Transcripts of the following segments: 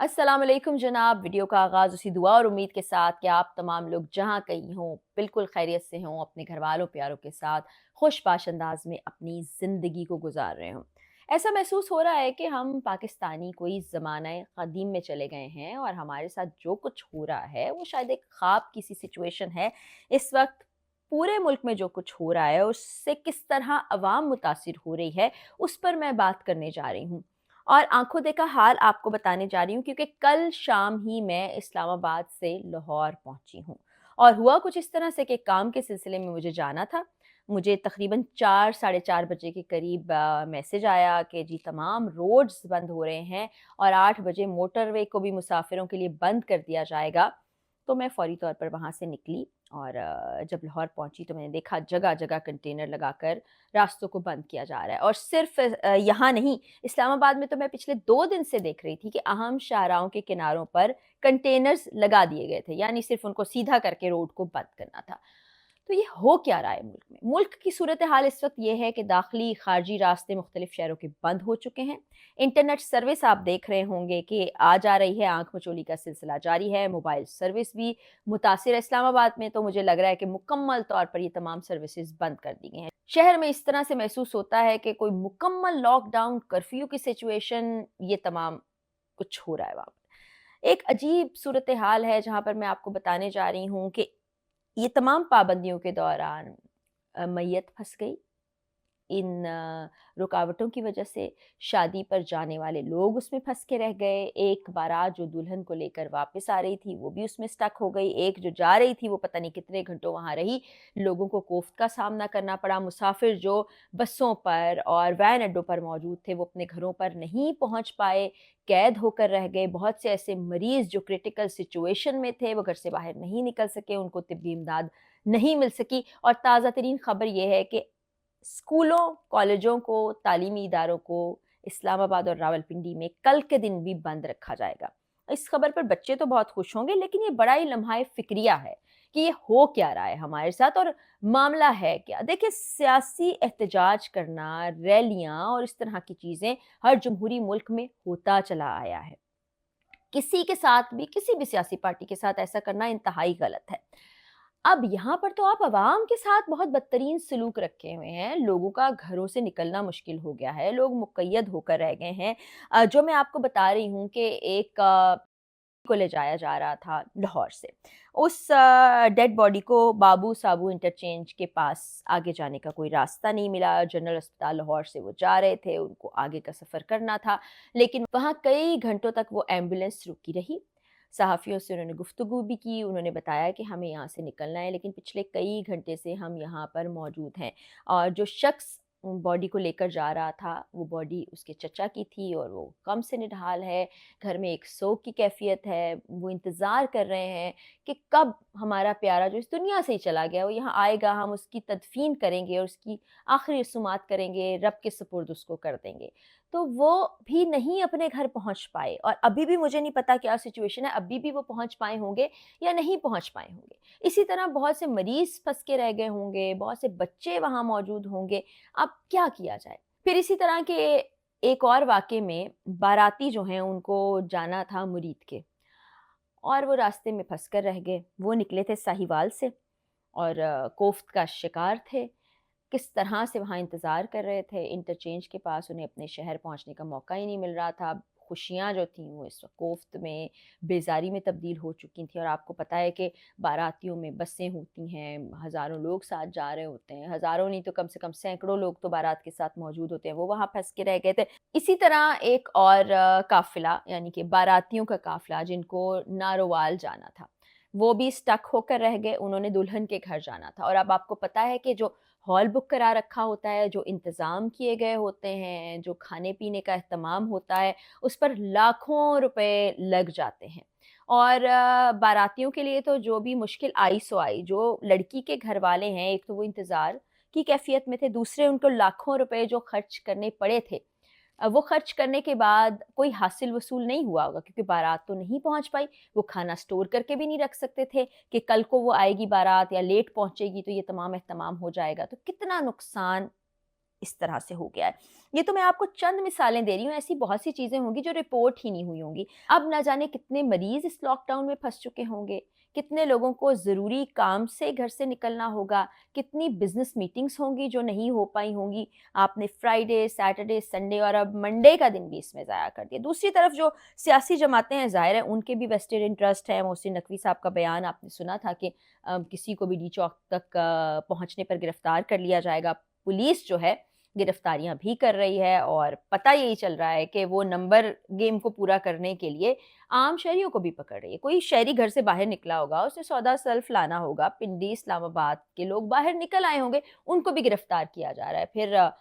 अस्सलाम वालेकुम जनाब। वीडियो का आगाज़ उसी दुआ और उम्मीद के साथ कि आप तमाम लोग जहाँ कहीं हों बिल्कुल खैरियत से हों, अपने घर वालों प्यारों के साथ खुशबाश अंदाज में अपनी ज़िंदगी को गुजार रहे हों। ऐसा महसूस हो रहा है कि हम पाकिस्तानी कोई ज़माना क़दीम में चले गए हैं और हमारे साथ जो कुछ हो रहा है वो शायद एक ख़्वाब की सी सिचुएशन है। इस वक्त पूरे मुल्क में जो कुछ हो रहा है उससे किस तरह अवाम मुतासिर हो रही है, उस पर मैं बात करने जा रही हूँ। और आँखों देखा हाल आपको बताने जा रही हूँ, क्योंकि कल शाम ही मैं इस्लामाबाद से लाहौर पहुँची हूँ। और हुआ कुछ इस तरह से कि काम के सिलसिले में मुझे जाना था। मुझे तकरीबन 4 साढ़े 4 बजे के करीब मैसेज आया कि जी तमाम रोड्स बंद हो रहे हैं और 8 बजे मोटरवे को भी मुसाफिरों के लिए बंद कर दिया जाएगा। तो मैं फ़ौरी तौर पर वहाँ से निकली और जब लाहौर पहुँची तो मैंने देखा जगह-जगह कंटेनर लगाकर रास्तों को बंद किया जा रहा है। और सिर्फ़ यहाँ नहीं, इस्लामाबाद में तो मैं पिछले 2 दिन से देख रही थी कि अहम शाहराहों के किनारों पर कंटेनर्स लगा दिए गए थे, यानी सिर्फ़ उनको सीधा करके रोड को बंद करना था। तो ये हो क्या रहा है मुल्क में? मुल्क की सूरत हाल इस वक्त ये है कि दाखिली खारजी रास्ते मुख्तलिफ शहरों के बंद हो चुके हैं। इंटरनेट सर्विस आप देख रहे होंगे कि आ जा रही है, आंख मचोली का सिलसिला जारी है। मोबाइल सर्विस भी मुतासिर है। इस्लामाबाद में तो मुझे लग रहा है कि मुकम्मल तौर पर ये तमाम सर्विसेज बंद कर दी गई हैं। शहर में इस तरह से महसूस होता है कि कोई मुकम्मल लॉकडाउन कर्फ्यू की सिचुएशन, ये तमाम कुछ हो रहा है वहाँ पर। एक अजीब सूरत हाल है जहाँ पर मैं आपको बताने जा रही हूँ कि ये तमाम पाबंदियों के दौरान मैयत फँस गई। इन रुकावटों की वजह से शादी पर जाने वाले लोग उसमें फँस के रह गए। एक बारात जो दुल्हन को लेकर वापस आ रही थी, वो भी उसमें स्टक हो गई। एक जो जा रही थी, वो पता नहीं कितने घंटों वहाँ रही। लोगों को कोफ्त का सामना करना पड़ा। मुसाफिर जो बसों पर और वैन अड्डों पर मौजूद थे, वो अपने घरों पर नहीं पहुँच पाए, कैद होकर रह गए। बहुत से ऐसे मरीज़ जो क्रिटिकल सिचुएशन में थे, वो घर से बाहर नहीं निकल सके, उनको तिब्बी इमदाद नहीं मिल सकी। और ताज़ा तरीन खबर ये है कि स्कूलों, कॉलेजों को, तालीमी इदारों को इस्लामाबाद और रावलपिंडी में कल के दिन भी बंद रखा जाएगा। इस खबर पर बच्चे तो बहुत खुश होंगे, लेकिन ये बड़ा ही लम्हा फ़िक्रिया है कि ये हो क्या रहा है हमारे साथ और मामला है क्या? देखिए, सियासी एहतजाज करना, रैलियाँ और इस तरह की चीज़ें हर जमहूरी मुल्क में होता चला आया है। किसी के साथ भी, किसी भी सियासी पार्टी के साथ ऐसा करना इंतहाई गलत है। अब यहाँ पर तो आप अवाम के साथ बहुत बदतरीन सलूक रखे हुए हैं। लोगों का घरों से निकलना मुश्किल हो गया है, लोग मुक़य्यद होकर रह गए हैं। जो मैं आपको बता रही हूँ कि एक को ले जाया जा रहा था लाहौर से। उस डेड बॉडी को बाबू साबू इंटरचेंज के पास आगे जाने का कोई रास्ता नहीं मिला। जनरल अस्पताल लाहौर से वो जा रहे थे, उनको आगे का सफ़र करना था, लेकिन वहाँ कई घंटों तक वो एम्बुलेंस रुकी रही। सहाफ़ियों से उन्होंने गुफ्तगू भी की, उन्होंने बताया कि हमें यहाँ से निकलना है, लेकिन पिछले कई घंटे से हम यहाँ पर मौजूद हैं। और जो शख्स बॉडी को लेकर जा रहा था, वो बॉडी उसके चचा की थी और वो गम से निढाल है। घर में एक सोग की कैफ़ियत है। वो इंतज़ार कर रहे हैं कि कब हमारा प्यारा जो इस दुनिया से ही चला गया, वो यहाँ आएगा, हम उसकी तदफ़ीन करेंगे और उसकी आखिरी रसूमात करेंगे, रब के सुपुर्द उसको कर देंगे। तो वो भी नहीं अपने घर पहुँच पाए और अभी भी मुझे नहीं पता क्या सिचुएशन है, अभी भी वो पहुँच पाए होंगे या नहीं पहुँच पाए होंगे। इसी तरह बहुत से मरीज़ फँस के रह गए होंगे, बहुत से बच्चे वहाँ मौजूद होंगे। अब क्या किया जाए? फिर इसी तरह के एक और वाक़ये में बाराती जो हैं उनको जाना था मुरीद के और वो रास्ते में फँस कर रह गए। वो निकले थे साहिवाल से और कोफ्त का शिकार थे। किस तरह से वहाँ इंतज़ार कर रहे थे, इंटरचेंज के पास उन्हें अपने शहर पहुँचने का मौका ही नहीं मिल रहा था। खुशियाँ जो थीं वो इस वक़्त कोफ्त में बेज़ारी में तब्दील हो चुकी थीं। और आपको पता है कि बारातियों में बसें होती हैं, हज़ारों लोग साथ जा रहे होते हैं, हज़ारों नहीं तो कम से कम सैकड़ों लोग तो बारात के साथ मौजूद होते हैं, वो वहाँ फँस के रह गए थे। इसी तरह एक और काफ़िला, यानी कि बारातियों का काफ़िला जिनको नारोवाल जाना था, वो भी स्टक होकर रह गए। उन्होंने दुल्हन के घर जाना था और अब आपको पता है कि जो हॉल बुक करा रखा होता है, जो इंतज़ाम किए गए होते हैं, जो खाने-पीने का एहतमाम होता है, उस पर लाखों रुपए लग जाते हैं। और बारातियों के लिए तो जो भी मुश्किल आई सो आई। जो लड़की के घरवाले हैं, एक तो वो इंतज़ार की कैफ़ियत में थे, दूसरे उनको लाखों रुपए जो खर्च करने पड़े थे, वो खर्च करने के बाद कोई हासिल-वसूल नहीं हुआ होगा, क्योंकि बारात तो नहीं पहुँच पाई। वो खाना स्टोर करके भी नहीं रख सकते थे कि कल को वो आएगी बारात या लेट पहुँचेगी तो ये तमाम एहतमाम हो जाएगा। तो कितना नुकसान इस तरह से हो गया है। ये तो मैं आपको चंद मिसालें दे रही हूँ, ऐसी बहुत सी चीज़ें होंगी जो रिपोर्ट ही नहीं हुई होंगी। अब ना जाने कितने मरीज़ इस लॉकडाउन में फँस चुके होंगे, कितने लोगों को ज़रूरी काम से घर से निकलना होगा, कितनी बिज़नेस मीटिंग्स होंगी जो नहीं हो पाई होंगी। आपने फ्राइडे, सैटरडे, संडे और अब मंडे का दिन भी इसमें ज़ाया कर दिया। दूसरी तरफ जो सियासी जमातें हैं, ज़ाहिर है उनके भी वेस्टेड इंटरेस्ट है। मोहसिन नकवी साहब का बयान आपने सुना था कि किसी को भी डी चौक तक पहुँचने पर गिरफ्तार कर लिया जाएगा। पुलिस जो है गिरफ्तारियां भी कर रही है और पता यही चल रहा है कि वो नंबर गेम को पूरा करने के लिए आम शहरियों को भी पकड़ रही है। कोई शहरी घर से बाहर निकला होगा, उसे सौदा सल्फ लाना होगा, पिंडी इस्लामाबाद के लोग बाहर निकल आए होंगे, उनको भी गिरफ्तार किया जा रहा है। फिर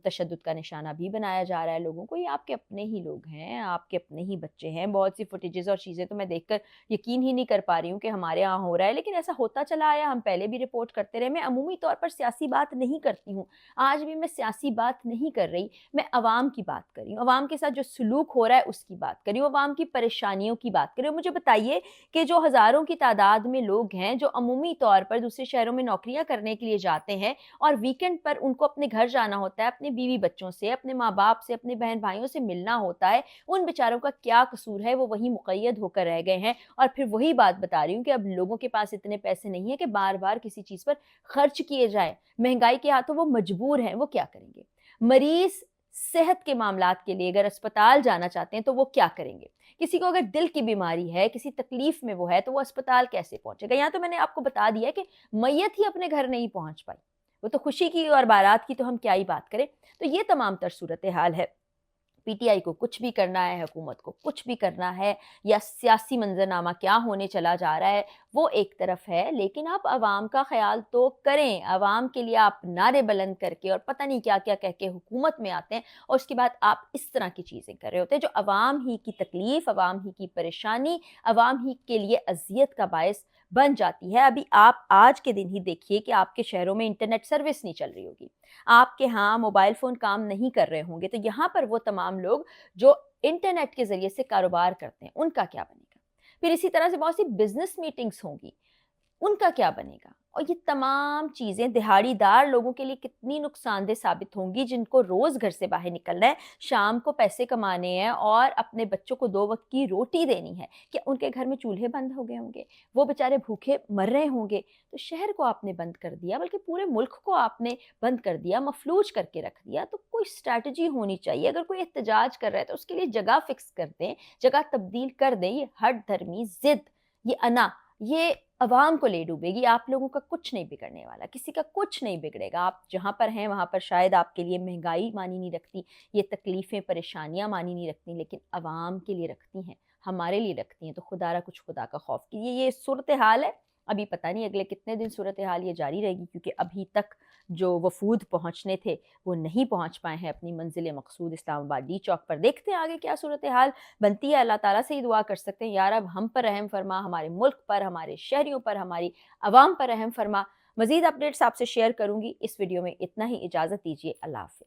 तशद्दुद का निशाना भी बनाया जा रहा है लोगों को। ये आपके अपने ही लोग हैं, आपके अपने ही बच्चे हैं। बहुत सी फुटेजेस और चीज़ें तो मैं देखकर यकीन ही नहीं कर पा रही हूँ कि हमारे यहाँ हो रहा है, लेकिन ऐसा होता चला आया। हम पहले भी रिपोर्ट करते रहे। मैं अमूमी तौर पर सियासी बात नहीं करती हूँ, आज भी मैं सियासी बात नहीं कर रही, मैं अवाम की बात कर रही हूँ। अवाम के साथ जो सलूक हो रहा है उसकी बात कर रही हूँ, अवाम की परेशानियों की बात कर रही हूँ। मुझे बताइए कि जो हज़ारों की तादाद में लोग हैं जो अमूमी तौर पर दूसरे शहरों में नौकरियाँ करने के लिए जाते हैं और वीकेंड पर उनको अपने घर जाना होता है, अपने बीवी बच्चों से, अपने माँ बाप से, अपने बहन भाइयों से मिलना होता है, उन बेचारों का क्या कसूर है? वो वहीं मुक़य्यद होकर रह गए हैं। और फिर वही बात बता रही हूँ कि अब लोगों के पास इतने पैसे नहीं है कि बार बार किसी चीज़ पर खर्च किए जाए। महंगाई के हाथों वो मजबूर हैं, वो क्या करेंगे? मरीज सेहत के मामलात के लिए अगर अस्पताल जाना चाहते हैं तो वो क्या करेंगे? किसी को अगर दिल की बीमारी है, किसी तकलीफ में वो है, तो वो अस्पताल कैसे पहुंचेगा? यहाँ तो मैंने आपको बता दिया है कि मैयत ही अपने घर नहीं पहुंच पाई। वो तो खुशी की और बारात की तो हम क्या ही बात करें। तो ये तमाम तर सूरत हाल है। पीटीआई को कुछ भी करना है, हुकूमत को कुछ भी करना है, या सियासी मंजरनामा क्या होने चला जा रहा है, वो एक तरफ है, लेकिन आप अवाम का ख्याल तो करें। अवाम के लिए आप नारे बुलंद करके और पता नहीं क्या क्या कह के हुकूमत में आते हैं और उसके बाद आप इस तरह की चीज़ें कर रहे होते हैं जो अवाम ही की तकलीफ, अवाम ही की परेशानी, अवाम ही के लिए अजियत का बायस बन जाती है। अभी आप आज के दिन ही देखिए कि आपके शहरों में इंटरनेट सर्विस नहीं चल रही होगी, आपके यहाँ मोबाइल फ़ोन काम नहीं कर रहे होंगे, तो यहाँ पर वो तमाम लोग जो इंटरनेट के ज़रिए से कारोबार करते हैं, उनका क्या बनेगा? फिर इसी तरह से बहुत सी बिज़नेस मीटिंग्स होंगी, उनका क्या बनेगा? और ये तमाम चीज़ें दिहाड़ीदार लोगों के लिए कितनी नुकसानदेह साबित होंगी, जिनको रोज़ घर से बाहर निकलना है, शाम को पैसे कमाने हैं और अपने बच्चों को 2 वक़्त की रोटी देनी है। क्या उनके घर में चूल्हे बंद हो गए होंगे? वो बेचारे भूखे मर रहे होंगे। तो शहर को आपने बंद कर दिया, बल्कि पूरे मुल्क को आपने बंद कर दिया, मफलूज करके रख दिया। तो कोई स्ट्रैटेजी होनी चाहिए। अगर कोई एहतजाज कर रहा है तो उसके लिए जगह फ़िक्स कर दें, जगह तब्दील कर दें। ये हठ धर्मी ज़िद, ये अना, ये अवाम को ले डूबेगी। आप लोगों का कुछ नहीं बिगड़ने वाला, किसी का कुछ नहीं बिगड़ेगा। आप जहाँ पर हैं वहाँ पर शायद आपके लिए महंगाई मानी नहीं रखती, ये तकलीफ़ें, परेशानियाँ मानी नहीं रखती, लेकिन अवाम के लिए रखती हैं, हमारे लिए रखती हैं। तो खुदारा कुछ खुदा का खौफ कीजिए। ये सूरत हाल है। अभी पता नहीं अगले कितने दिन सूरत हाल ये जारी रहेगी, क्योंकि अभी तक जो वफूद पहुँचने थे वो नहीं पहुँच पाए हैं अपनी मंजिल मकसूद इस्लामाबाद डी चौक पर। देखते हैं आगे क्या सूरत हाल बनती है। अल्लाह ताला से ही दुआ कर सकते हैं, यार अब हम पर रहम फरमा, हमारे मुल्क पर, हमारे शहरियों पर, हमारी अवाम पर रहम फरमा। मज़ीद अपडेट्स आपसे शेयर करूँगी। इस वीडियो में इतना ही, इजाज़त दीजिए। अल्लाह हाफ़िज़।